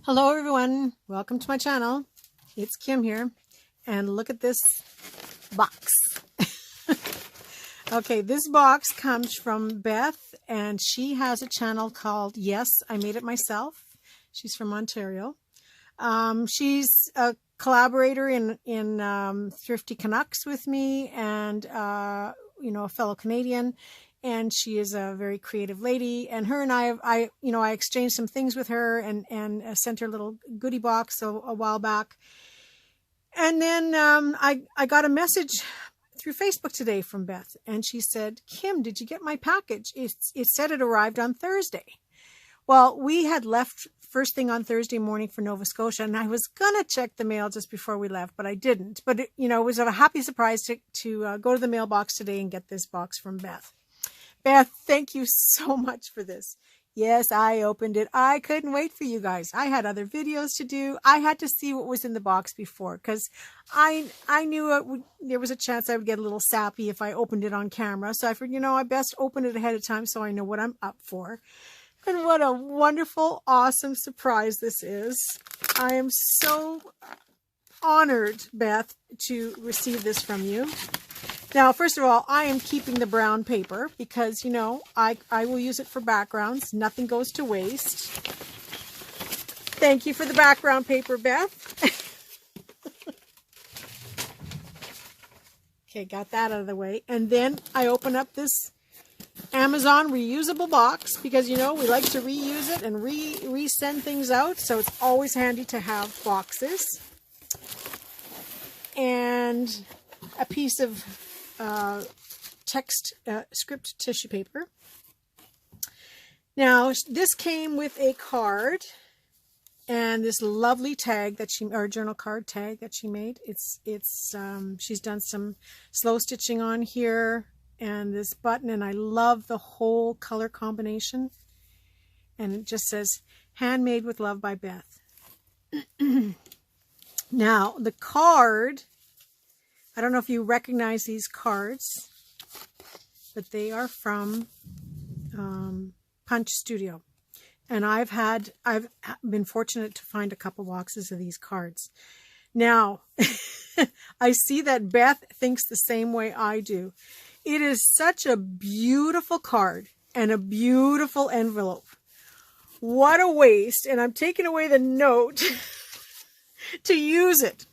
Hello everyone, welcome to my channel. It's Kim here, and look at this box. Okay, this box comes from Beth, and she has a channel called Yes, I Made It Myself. She's from Ontario. She's a collaborator in Thrifty Canucks with me, and a fellow Canadian. And she is a very creative lady, and her and I exchanged some things with her and sent her a little goodie box a while back. And then I got a message through Facebook today from Beth, and she said, "Kim, did you get my package? It said it arrived on Thursday." Well, we had left first thing on Thursday morning for Nova Scotia, and I was gonna check the mail just before we left, but I didn't. But it was a happy surprise to go to the mailbox today and get this box from Beth. Beth, thank you so much for this. Yes, I opened it. I couldn't wait for you guys. I had other videos to do. I had to see what was in the box before, because I knew there was a chance I would get a little sappy if I opened it on camera. So I figured, I best open it ahead of time so I know what I'm up for. And what a wonderful, awesome surprise this is. I am so honored, Beth, to receive this from you. Now, first of all, I am keeping the brown paper because, I will use it for backgrounds. Nothing goes to waste. Thank you for the background paper, Beth. Okay, got that out of the way. And then I open up this Amazon reusable box because, we like to reuse it and resend things out. So it's always handy to have boxes. And a piece of text script tissue paper. Now, this came with a card and this lovely tag that or journal card tag that she made. She's done some slow stitching on here and this button, and I love the whole color combination. And it just says, "Handmade with love by Beth." Now, the card, I don't know if you recognize these cards, but they are from Punch Studio. And I've been fortunate to find a couple boxes of these cards. Now, I see that Beth thinks the same way I do. It is such a beautiful card and a beautiful envelope. What a waste. And I'm taking away the note to use it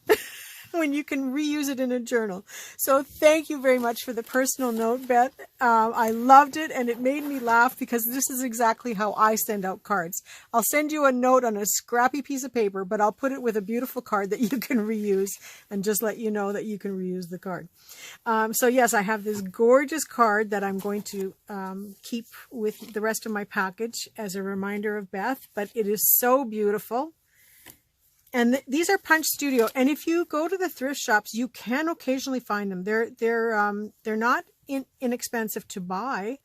when you can reuse it in a journal. So thank you very much for the personal note, Beth. I loved it, and it made me laugh because this is exactly how I send out cards. I'll send you a note on a scrappy piece of paper, but I'll put it with a beautiful card that you can reuse and just let you know that you can reuse the card. So yes, I have this gorgeous card that I'm going to keep with the rest of my package as a reminder of Beth, but it is so beautiful. And these are Punch Studio, and if you go to the thrift shops, you can occasionally find them. They're not inexpensive to buy.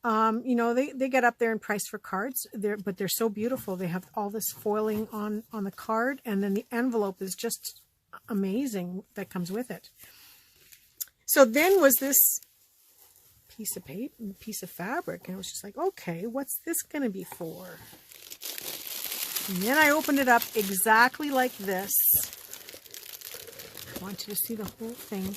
They get up there in price for cards. But they're so beautiful. They have all this foiling on the card, and then the envelope is just amazing that comes with it. So then was this piece of paper, piece of fabric, and I was just like, okay, what's this going to be for? And then I opened it up exactly like this. I want you to see the whole thing.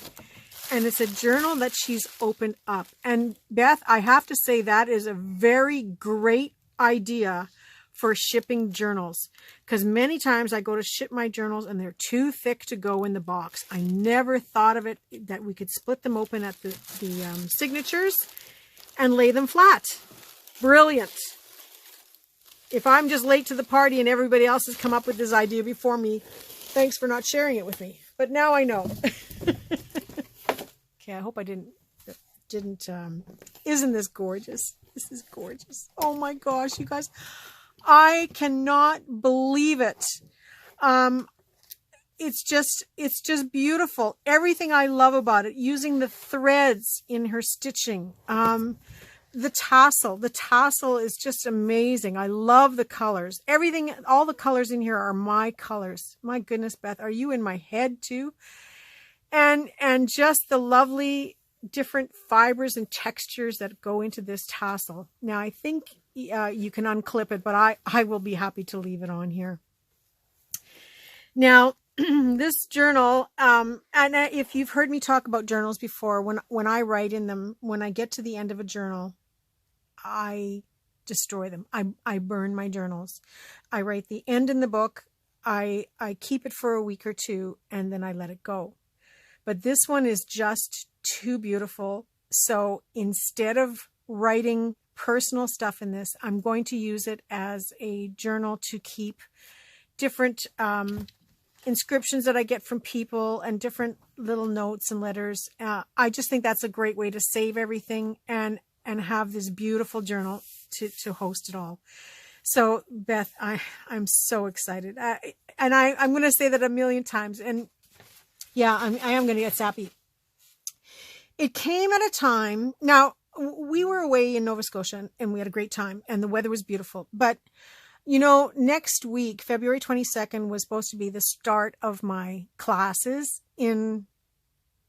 And it's a journal that she's opened up. And Beth, I have to say that is a very great idea for shipping journals. Because many times I go to ship my journals and they're too thick to go in the box. I never thought of it that we could split them open at the signatures and lay them flat. Brilliant. If I'm just late to the party and everybody else has come up with this idea before me, thanks for not sharing it with me. But now I know. Okay, I hope I didn't, isn't this gorgeous? This is gorgeous. Oh my gosh, you guys, I cannot believe it. It's just beautiful. Everything I love about it, using the threads in her stitching. The tassel is just amazing. I love the colors. Everything, all the colors in here are my colors. My goodness, Beth, are you in my head too? And just the lovely different fibers and textures that go into this tassel. Now, I think you can unclip it, but I will be happy to leave it on here. Now, this journal, and if you've heard me talk about journals before, when I write in them, when I get to the end of a journal, I destroy them. I burn my journals. I write the end in the book. I keep it for a week or two, and then I let it go. But this one is just too beautiful. So instead of writing personal stuff in this, I'm going to use it as a journal to keep different inscriptions that I get from people and different little notes and letters. I just think that's a great way to save everything and have this beautiful journal to host it all. So Beth, I'm so excited. I'm going to say that a million times. And yeah, I am going to get sappy. It came at a time. Now, we were away in Nova Scotia and we had a great time and the weather was beautiful. But, you know, next week, February 22nd, was supposed to be the start of my classes in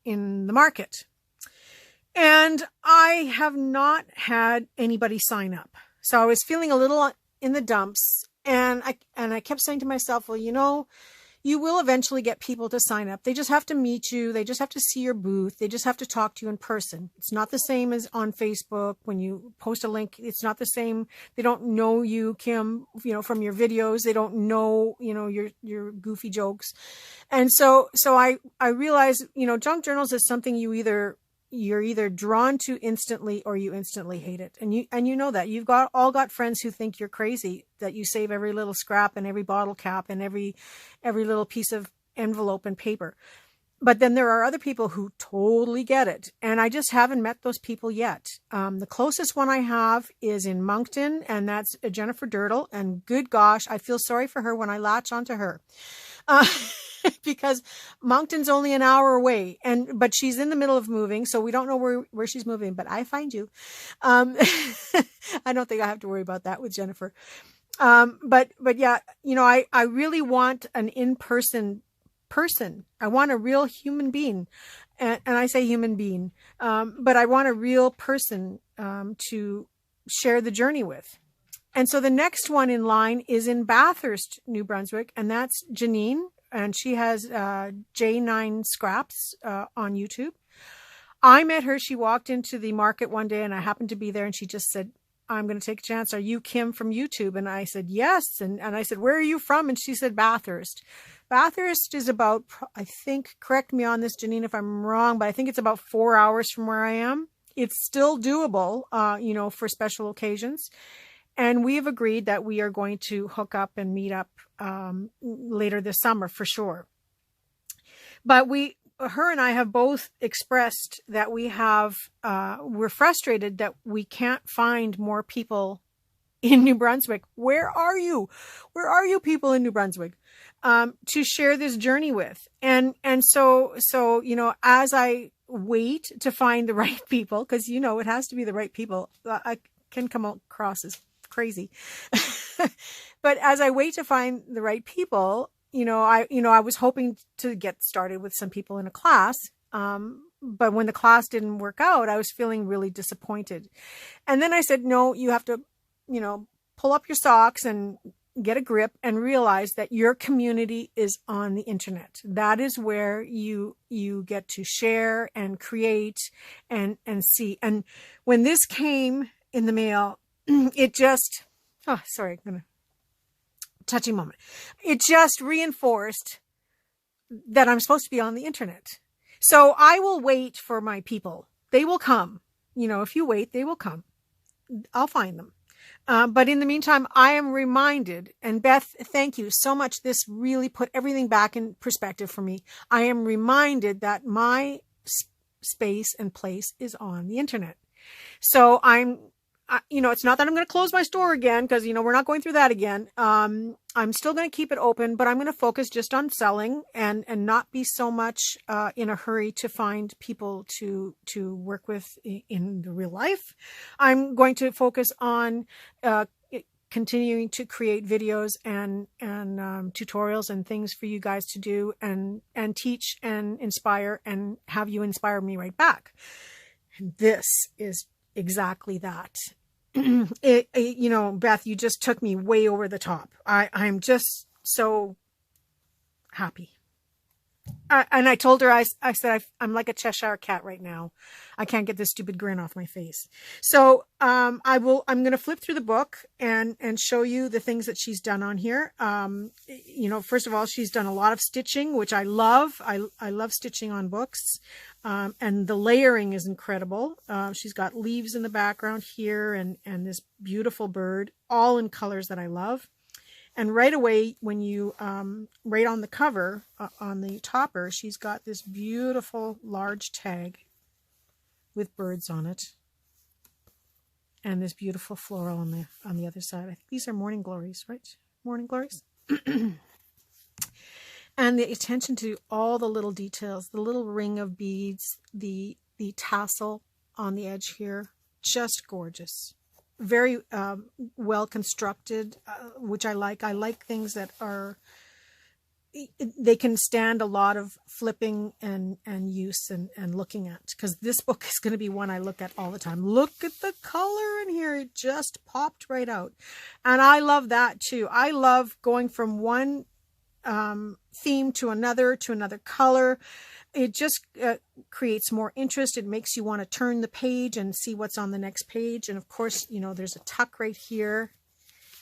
the market. And I have not had anybody sign up. So I was feeling a little in the dumps. And I kept saying to myself, well, you know, you will eventually get people to sign up. They just have to meet you. They just have to see your booth. They just have to talk to you in person. It's not the same as on Facebook when you post a link. It's not the same. They don't know you, Kim, you know, from your videos. They don't know, you know, your goofy jokes. And so I realized, you know, junk journals is something you're either drawn to instantly or you instantly hate it. And you know that you've all got friends who think you're crazy, that you save every little scrap and every bottle cap and every little piece of envelope and paper. But then there are other people who totally get it. And I just haven't met those people yet. The closest one I have is in Moncton, and that's Jennifer Dirtle. And good gosh, I feel sorry for her when I latch onto her. Because Moncton's only an hour away, but she's in the middle of moving, so we don't know where she's moving, but I find you. I don't think I have to worry about that with Jennifer. But yeah, you know, I really want an in-person person. I want a real human being. And I say human being, but I want a real person, to share the journey with. And so the next one in line is in Bathurst, New Brunswick, and that's Janine. And she has J9 Scraps on YouTube. I met her. She walked into the market one day and I happened to be there and she just said, I'm going to take a chance. Are you Kim from YouTube? And I said, yes. And I said, where are you from? And she said, Bathurst. Bathurst is about, I think, correct me on this, Janine, if I'm wrong, but I think it's about 4 hours from where I am. It's still doable, you know, for special occasions. And we have agreed that we are going to hook up and meet up later this summer for sure. But her and I have both expressed that we're frustrated that we can't find more people in New Brunswick. Where are you? Where are you people in New Brunswick to share this journey with? And so, you know, as I wait to find the right people, because, you know, it has to be the right people. I can come across as crazy. But as I wait to find the right people, I was hoping to get started with some people in a class. But when the class didn't work out, I was feeling really disappointed. And then I said, no, you have to, pull up your socks and get a grip and realize that your community is on the internet. That is where you get to share and create and see. And when this came in the mail, it just, I'm going to touchy moment. It just reinforced that I'm supposed to be on the internet. So I will wait for my people. They will come. If you wait, they will come. I'll find them. But in the meantime, I am reminded, and Beth, thank you so much. This really put everything back in perspective for me. I am reminded that my space and place is on the internet. So it's not that I'm going to close my store again because, we're not going through that again. I'm still going to keep it open, but I'm going to focus just on selling and not be so much in a hurry to find people to work with in the real life. I'm going to focus on continuing to create videos and tutorials and things for you guys to do and teach and inspire and have you inspire me right back. And this is exactly that. Beth, you just took me way over the top. I'm just so happy. And I told her, I said, I'm like a Cheshire cat right now. I can't get this stupid grin off my face. So, I'm going to flip through the book and show you the things that she's done on here. You know, first of all, she's done a lot of stitching, which I love. I love stitching on books. And the layering is incredible. She's got leaves in the background here and this beautiful bird, all in colors that I love. And right away, when you, right on the cover, on the topper, she's got this beautiful large tag with birds on it. And this beautiful floral on the other side. I think these are morning glories, right? Morning glories. And the attention to all the little details, the little ring of beads, the tassel on the edge here, just gorgeous. Very well constructed, which I like. I like things that are, they can stand a lot of flipping and use and looking at, because this book is going to be one I look at all the time. Look at the color in here. It just popped right out. And I love that too. I love going from one theme to another color. It just creates more interest. It makes you want to turn the page and see what's on the next page. And of course, you know, there's a tuck right here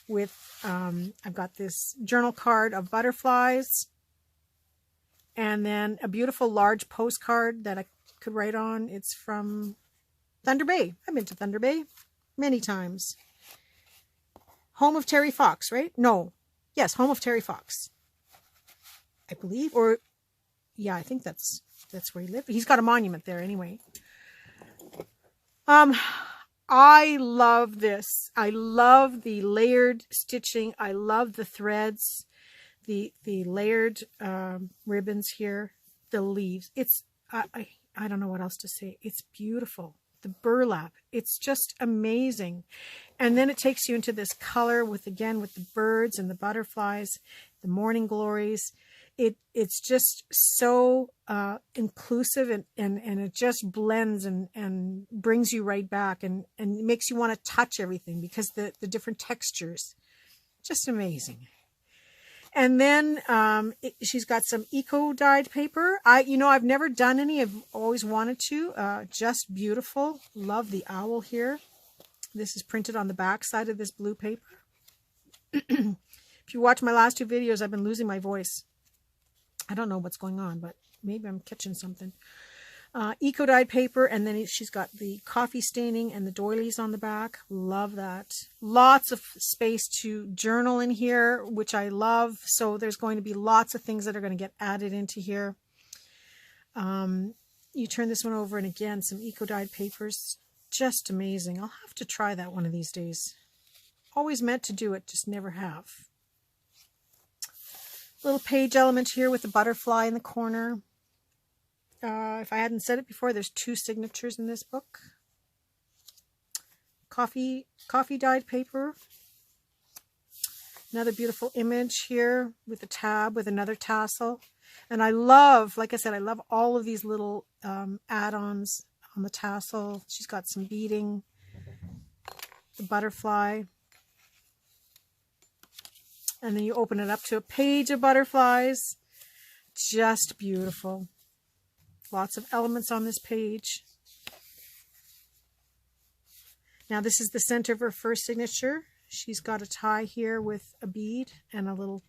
with, I've got this journal card of butterflies and then a beautiful large postcard that I could write on. It's from Thunder Bay. I've been to Thunder Bay many times. Home of Terry Fox, right? No. Yes, home of Terry Fox, I believe. Or yeah, I think that's where he lived. He's got a monument there anyway. I love this. I love the layered stitching. I love the threads, the layered ribbons here, the leaves. It's, I don't know what else to say. It's beautiful. The burlap, it's just amazing. And then it takes you into this color with, again, with the birds and the butterflies, the morning glories. It's just so inclusive and it just blends and brings you right back and makes you want to touch everything because the different textures, just amazing. And then she's got some eco-dyed paper. I've never done any. I've always wanted to. Just beautiful. Love the owl here. This is printed on the back side of this blue paper. If you watch my last two videos, I've been losing my voice. I don't know what's going on, but maybe I'm catching something. Eco-dyed paper, and then she's got the coffee staining and the doilies on the back. Love that. Lots of space to journal in here, which I love. So there's going to be lots of things that are going to get added into here. You turn this one over, and again, some eco-dyed papers. Just amazing. I'll have to try that one of these days. Always meant to do it, just never have. Little page element here with the butterfly in the corner. If I hadn't said it before, there's 2 signatures in this book. Coffee dyed paper. Another beautiful image here with a tab with another tassel. And I love, like I said, I love all of these little add-ons on the tassel. She's got some beading. The butterfly. And then you open it up to a page of butterflies. Just beautiful. Lots of elements on this page. Now this is the center of her first signature. She's got a tie here with a bead and a little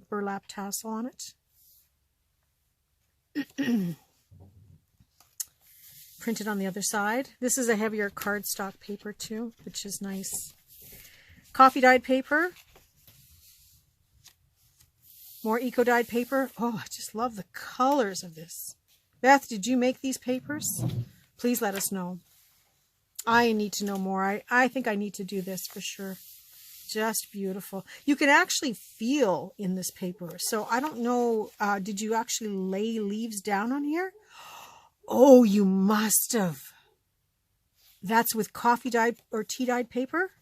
burlap tassel on it. Printed on the other side. This is a heavier cardstock paper too, which is nice. Coffee dyed paper. More eco-dyed paper. Oh, I just love the colors of this. Beth, did you make these papers? Please let us know. I need to know more. I think I need to do this for sure. Just beautiful. You can actually feel in this paper. So I don't know, did you actually lay leaves down on here? Oh, you must have. That's with coffee dyed or tea dyed paper?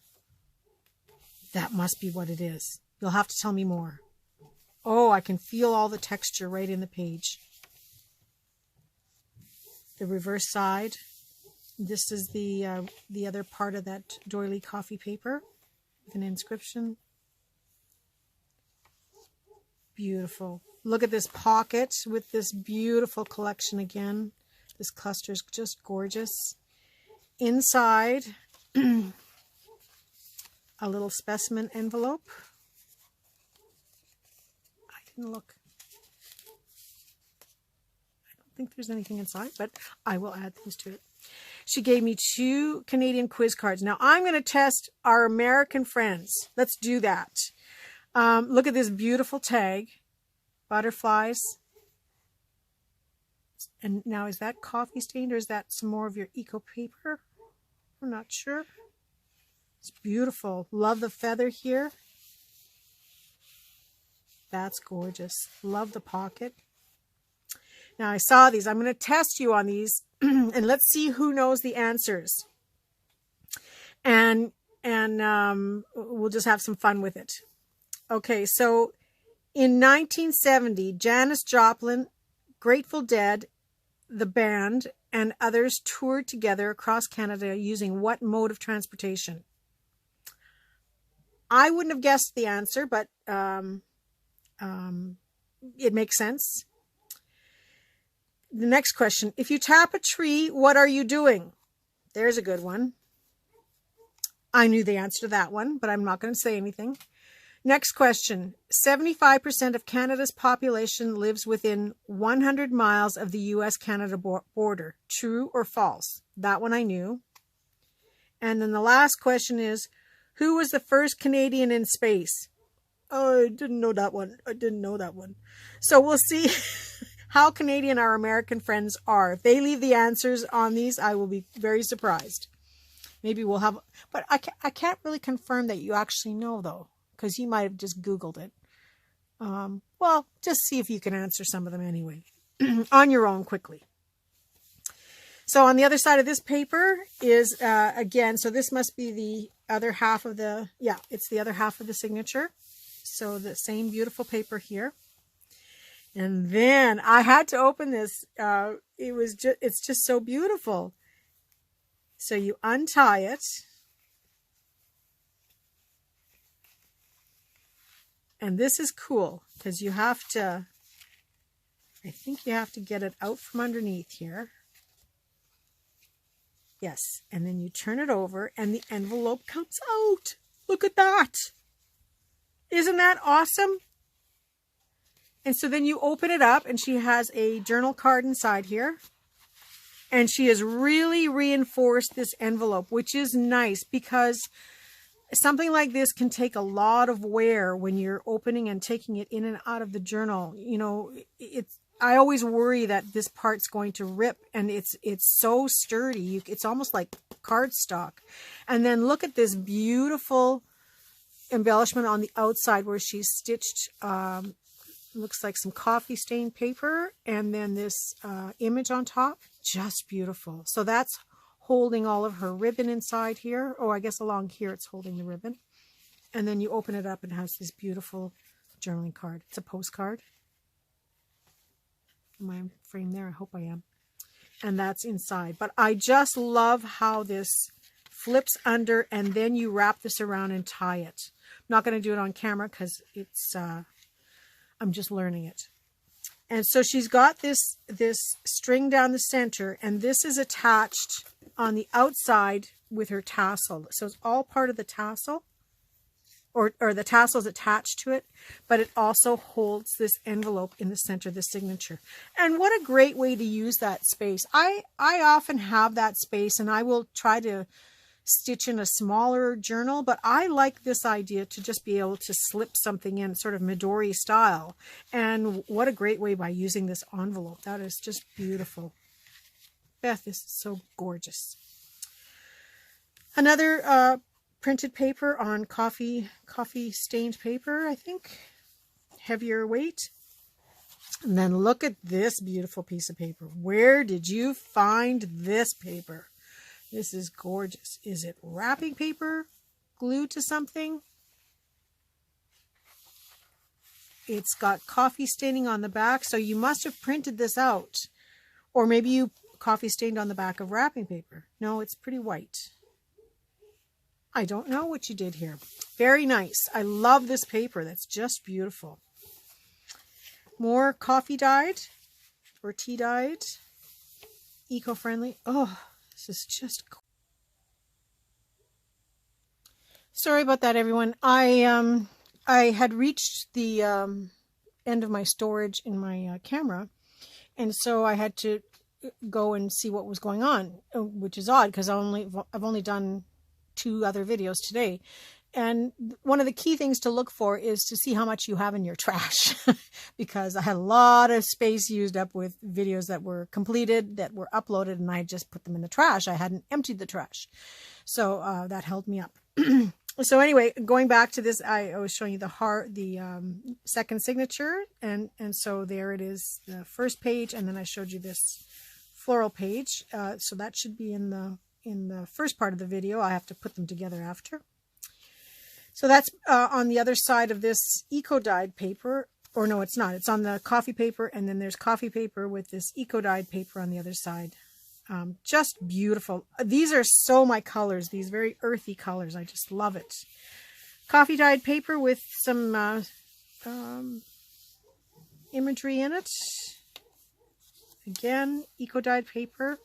That must be what it is. You'll have to tell me more. Oh, I can feel all the texture right in the page. The reverse side. This is the other part of that doily coffee paper with an inscription. beautiful. Look at this pocket with this beautiful collection again. This cluster is just gorgeous. Inside, a little specimen envelope. I didn't look. I don't think there's anything inside, but I will add things to it. She gave me 2 Canadian quiz cards. Now I'm going to test our American friends. Let's do that. Look at this beautiful tag. Butterflies. And now, is that coffee stained or is that some more of your eco paper? I'm not sure. It's beautiful. Love the feather here. That's gorgeous. Love the pocket. Now I saw these. I'm going to test you on these and let's see who knows the answers. And we'll just have some fun with it. Okay, so in 1970, Janis Joplin, Grateful Dead, the band, and others toured together across Canada using what mode of transportation? I wouldn't have guessed the answer, but it makes sense. The next question. If you tap a tree, what are you doing? There's a good one. I knew the answer to that one, but I'm not going to say anything. Next question. 75% of Canada's population lives within 100 miles of the U.S.-Canada border. True or false? That one I knew. And then the last question is, who was the first Canadian in space? Oh, I didn't know that one. I didn't know that one. So we'll see how Canadian our American friends are. If they leave the answers on these, I will be very surprised. Maybe we'll have, but I can't really confirm that you actually know though, because you might have just Googled it. Well, just see if you can answer some of them anyway, on your own quickly. So on the other side of this paper is, again, so this must be the other half of the, yeah, it's the other half of the signature. So the same beautiful paper here. And then I had to open this. It's just so beautiful. So you untie it. And this is cool because you have to, I think you have to get it out from underneath here. Yes. And then you turn it over and the envelope comes out. Look at that. Isn't that awesome? And so then you open it up and she has a journal card inside here. And she has really reinforced this envelope, which is nice because something like this can take a lot of wear when you're opening and taking it in and out of the journal. You know, I always worry that this part's going to rip, and it's so sturdy. It's almost like cardstock. And then look at this beautiful embellishment on the outside where she's stitched, looks like some coffee stained paper, and then this image on top. Just beautiful. So that's holding all of her ribbon inside here. Oh, I guess along here it's holding the ribbon. And then you open it up and it has this beautiful journaling card. It's a postcard. Am I framed there? I hope I am. And that's inside. But I just love how this flips under and then you wrap this around and tie it. I'm not going to do it on camera because it's I'm just learning it. And so she's got this string down the center, and this is attached on the outside with her tassel. So it's all part of the tassel, or the tassel is attached to it, but it also holds this envelope in the center of the signature. And what a great way to use that space. I often have that space, and I will try to stitch in a smaller journal, but I like this idea to just be able to slip something in sort of Midori style. And what a great way by using this envelope. That is just beautiful. Beth, this is so gorgeous. Another printed paper on coffee stained paper, I think. Heavier weight. And then look at this beautiful piece of paper. Where did you find this paper? This is gorgeous. Is it wrapping paper glued to something? It's got coffee staining on the back, so you must have printed this out. Or maybe you coffee stained on the back of wrapping paper. No, it's pretty white. I don't know what you did here. Very nice. I love this paper. That's just beautiful. More coffee dyed or tea dyed, eco-friendly. Oh, this is just cool. Sorry about that, everyone. I had reached the end of my storage in my camera, and so I had to go and see what was going on, which is odd because I've only done 2 other videos today. And one of the key things to look for is to see how much you have in your trash, because I had a lot of space used up with videos that were completed, that were uploaded, and I just put them in the trash. I hadn't emptied the trash. So that held me up. So anyway, going back to this, I was showing you the second signature, and so there it is, the first page, and then I showed you this floral page. So that should be in the first part of the video. I have to put them together after. So that's on the other side of this eco-dyed paper, or no, it's not. It's on the coffee paper, and then there's coffee paper with this eco-dyed paper on the other side. Just beautiful. These are so my colors, these very earthy colors. I just love it. Coffee dyed paper with some imagery in it. Again, eco-dyed paper.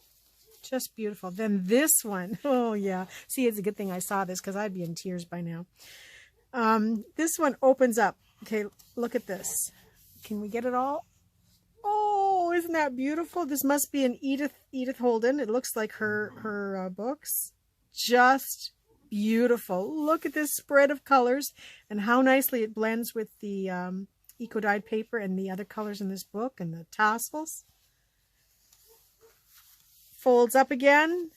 Just beautiful. Then this one. Oh, yeah. See, it's a good thing I saw this because I'd be in tears by now. This one opens up. Okay, look at this. Can we get it all? Oh, isn't that beautiful? This must be an Edith Holden. It looks like her books. Just beautiful. Look at this spread of colors and how nicely it blends with the eco-dyed paper and the other colors in this book and the tassels. Folds up again,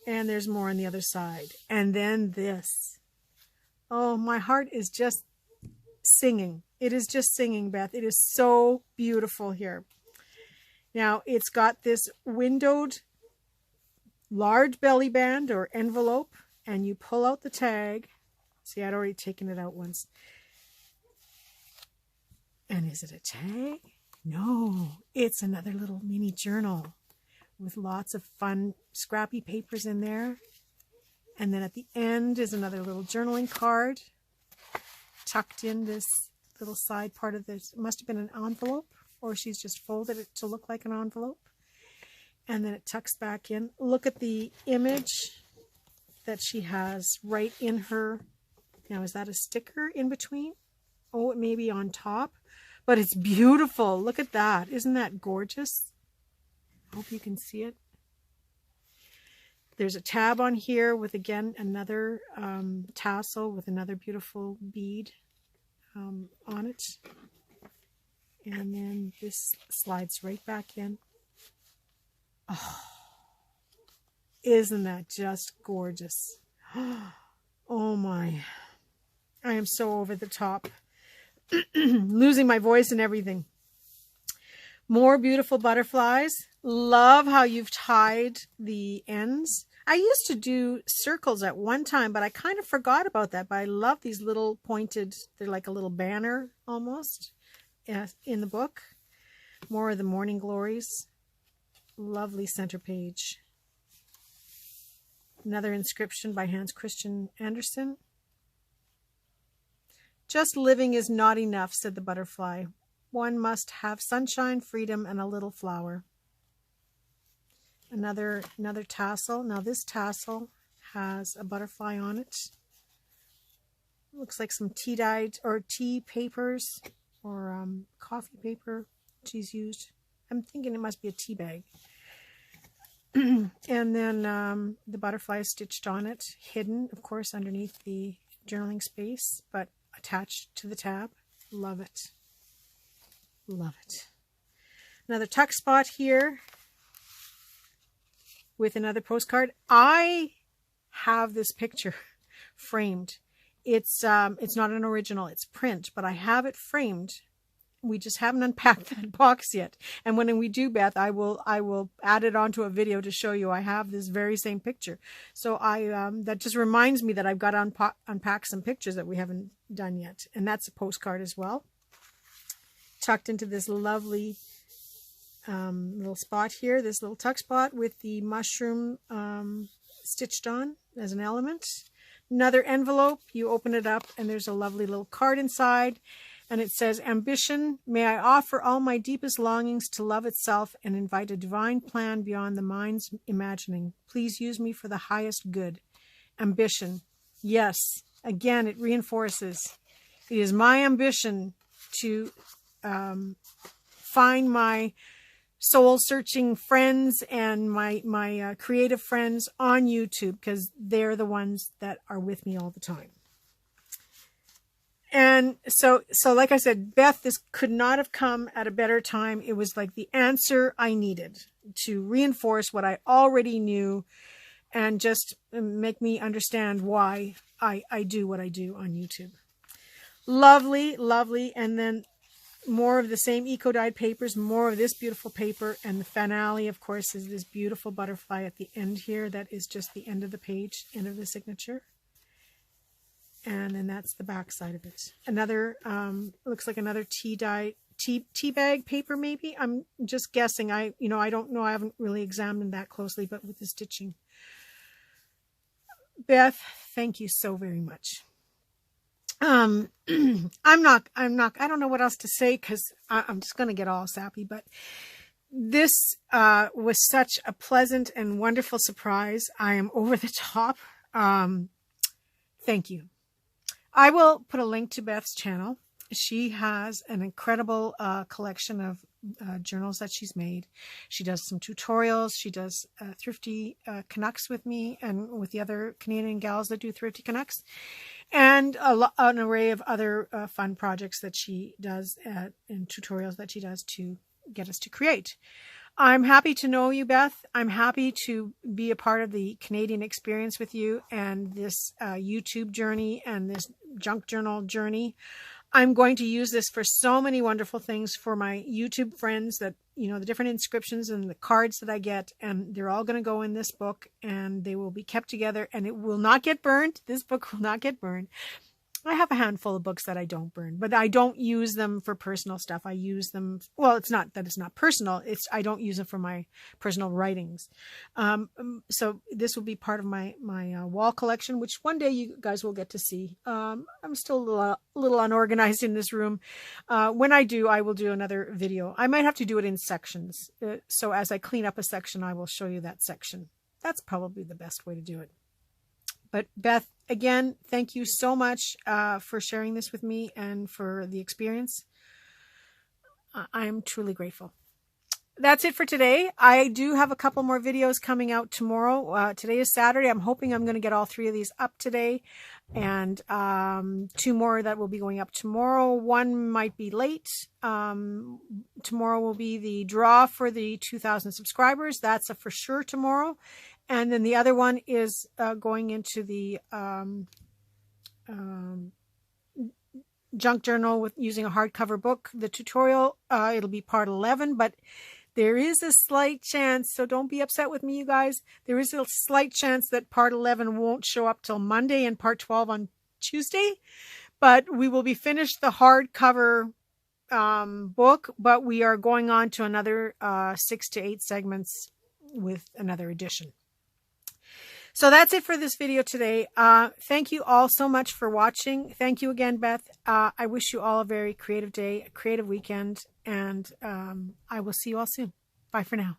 and there's more on the other side. And then this. Oh, my heart is just singing. It is just singing, Beth. It is so beautiful here. Now, it's got this windowed large belly band or envelope, and you pull out the tag. See, I'd already taken it out once. And is it a tag? No, it's another little mini journal with lots of fun scrappy papers in there. And then at the end is another little journaling card tucked in this little side part of this. It must have been an envelope, or she's just folded it to look like an envelope. And then it tucks back in. Look at the image that she has right in her. Now, is that a sticker in between? Oh, it may be on top, but it's beautiful. Look at that. Isn't that gorgeous? Hope you can see it. There's a tab on here with, again, another tassel with another beautiful bead on it. And then this slides right back in. Oh, isn't that just gorgeous? Oh my. I am so over the top. Losing my voice and everything. More beautiful butterflies. Love how you've tied the ends. I used to do circles at one time, but I kind of forgot about that. But I love these little pointed, they're like a little banner almost in the book. More of the morning glories. Lovely center page. Another inscription by Hans Christian Andersen. Just living is not enough, said the butterfly. One must have sunshine, freedom, and a little flower. Another tassel. Now this tassel has a butterfly on it. Looks like some tea dyed or tea papers or coffee paper she's used. I'm thinking it must be a tea bag. And then the butterfly is stitched on it, hidden, of course, underneath the journaling space, but attached to the tab. Love it. Love it. Another tuck spot here with another postcard. I have this picture framed. It's not an original, it's print, but I have it framed. We just haven't unpacked that box yet. And when we do, Beth, I will add it onto a video to show you I have this very same picture. So that just reminds me that I've got to unpack some pictures that we haven't done yet. And that's a postcard as well. Tucked into this lovely little spot here, this little tuck spot with the mushroom stitched on as an element. Another envelope, you open it up and there's a lovely little card inside. And it says, ambition, may I offer all my deepest longings to love itself and invite a divine plan beyond the mind's imagining. Please use me for the highest good. Ambition. Yes. Again, it reinforces. It is my ambition to find my soul-searching friends and my creative friends on YouTube, because they're the ones that are with me all the time. And so like I said, Beth, this could not have come at a better time. It was like the answer I needed to reinforce what I already knew and just make me understand why I do what I do on YouTube. Lovely, lovely. And then more of the same eco-dyed papers, more of this beautiful paper. And the finale, of course, is this beautiful butterfly at the end here. That is just the end of the page, end of the signature. And then that's the back side of it. Another, looks like another tea bag paper, maybe. I'm just guessing. I don't know. I haven't really examined that closely, but with the stitching. Beth, thank you so very much. I don't know what else to say, because I'm just going to get all sappy, but this was such a pleasant and wonderful surprise. I am over the top. Thank you. I will put a link to Beth's channel. She has an incredible collection of journals that she's made. She does some tutorials. She does Thrifty Canucks with me and with the other Canadian gals that do Thrifty Canucks, and an array of other fun projects that she does and tutorials that she does to get us to create. I'm happy to know you, Beth. I'm happy to be a part of the Canadian experience with you and this YouTube journey and this junk journal journey. I'm going to use this for so many wonderful things for my YouTube friends, that, the different inscriptions and the cards that I get, and they're all going to go in this book, and they will be kept together, and it will not get burned. This book will not get burned. I have a handful of books that I don't burn, but I don't use them for personal stuff. I use them, well, it's not that it's not personal. I don't use them for my personal writings. So this will be part of my wall collection, which one day you guys will get to see. I'm still a little unorganized in this room. When I do, I will do another video. I might have to do it in sections. So as I clean up a section, I will show you that section. That's probably the best way to do it. But Beth, again, thank you so much for sharing this with me and for the experience. I am truly grateful. That's it for today. I do have a couple more videos coming out tomorrow. Today is Saturday. I'm hoping I'm going to get all 3 of these up today. And 2 more that will be going up tomorrow. One might be late. Tomorrow will be the draw for the 2,000 subscribers. That's a for sure tomorrow. And then the other one is going into the junk journal with using a hardcover book, the tutorial. It'll be part 11, but there is a slight chance, so don't be upset with me, you guys. There is a slight chance that part 11 won't show up till Monday and part 12 on Tuesday. But we will be finished the hardcover book, but we are going on to another 6 to 8 segments with another edition. So that's it for this video today. Thank you all so much for watching. Thank you again, Beth. I wish you all a very creative day, a creative weekend, and I will see you all soon. Bye for now.